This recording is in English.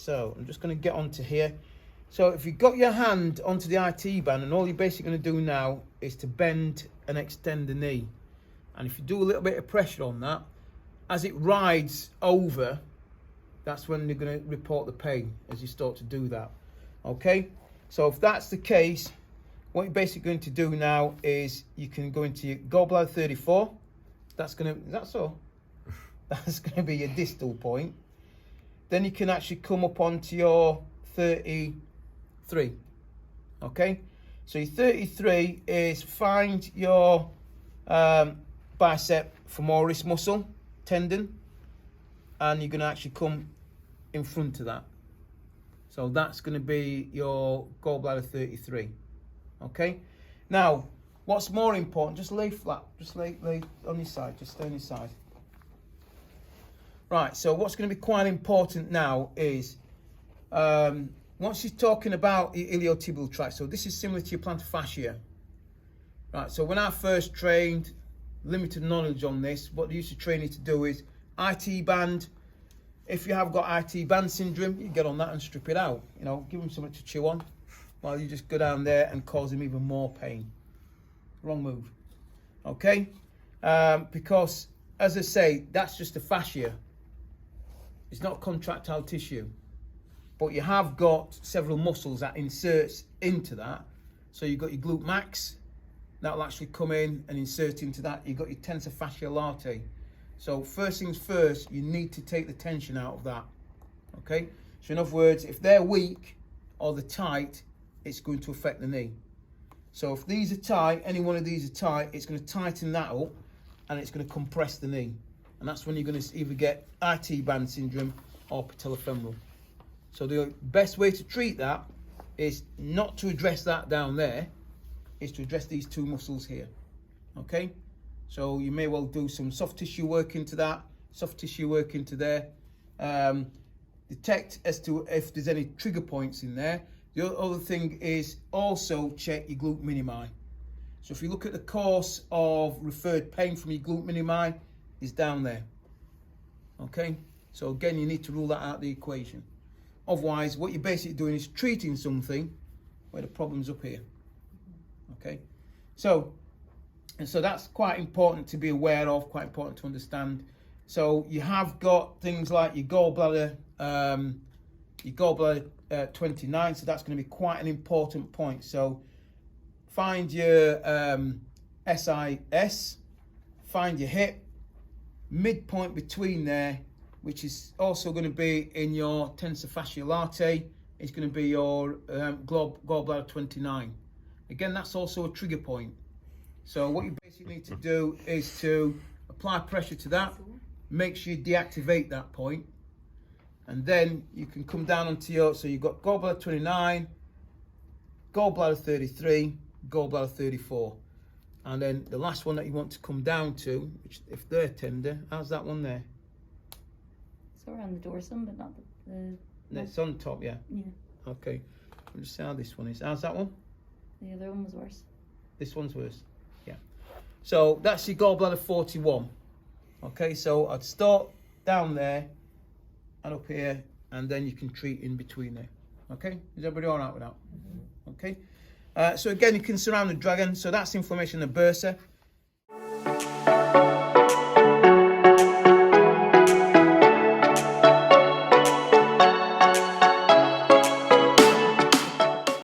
So I'm just going to get onto here. So if you've got your hand onto the IT band, and all you're basically going to do now is to bend and extend the knee. And if you do a little bit of pressure on that, as it rides over, that's when they're going to report the pain as you start to do that. Okay? So if that's the case, what you're basically going to do now is you can go into your gallbladder 34. That's going to, that's all. That's going to be your distal point. Then you can actually come up onto your 33. Okay? So your 33 is find your bicep femoris muscle, tendon, and you're going to actually come in front of that. So that's going to be your gallbladder 33. Okay? Now, what's more important, just lay flat, just lay on your side, just stay on your side. Right, so what's going to be quite important now is, once you're talking about the iliotibial tract, so this is similar to your plantar fascia. Right, so when I first trained, limited knowledge on this, what they used to train you to do is IT band. If you have got IT band syndrome, you get on that and strip it out. You know, give them something to chew on while you just go down there and cause them even more pain. Wrong move. Okay? Because, as I say, that's just the fascia. It's not contractile tissue. But you have got several muscles that inserts into that. So you've got your glute max. That'll actually come in and insert into that. You've got your tensor fasciae latae. So first things first, you need to take the tension out of that. Okay? So in other words, if they're weak or they're tight, it's going to affect the knee. So if these are tight, any one of these are tight, it's going to tighten that up and it's going to compress the knee. And that's when you're going to either get IT band syndrome or patellofemoral. So the best way to treat that is not to address that down there, is to address these two muscles here. Okay? So you may well do some soft tissue work into that, soft tissue work into there. Detect as to if there's any trigger points in there. The other thing is also check your glute minimi. So if you look at the course of referred pain from your glute minimi, is down there. Okay? So again, you need to rule that out of the equation. Otherwise, what you're basically doing is treating something where the problem's up here. Okay? So that's quite important to be aware of, quite important to understand. So you have got things like your gallbladder 29, so that's going to be quite an important point. So find your SIS, find your hip, midpoint between there, which is also going to be in your tensor fasciae latae, is going to be your gallbladder 29. Again, that's also a trigger point. So what you basically need to do is to apply pressure to that, make sure you deactivate that point, and then you can come down onto your, so you've got gallbladder 29, gallbladder 33, gallbladder 34. And then the last one that you want to come down to, which if they're tender, how's that one there? It's around the dorsum, but not the It's on top, yeah? Yeah. Okay. Let me just see how this one is. How's that one? The other one was worse. This one's worse. Yeah. So that's your gallbladder 41. Okay, so I'd start down there and up here, and then you can treat in between there. Okay? Is everybody all right with that? Mm-hmm. Okay. So again, you can surround the dragon. So that's inflammation of the bursa.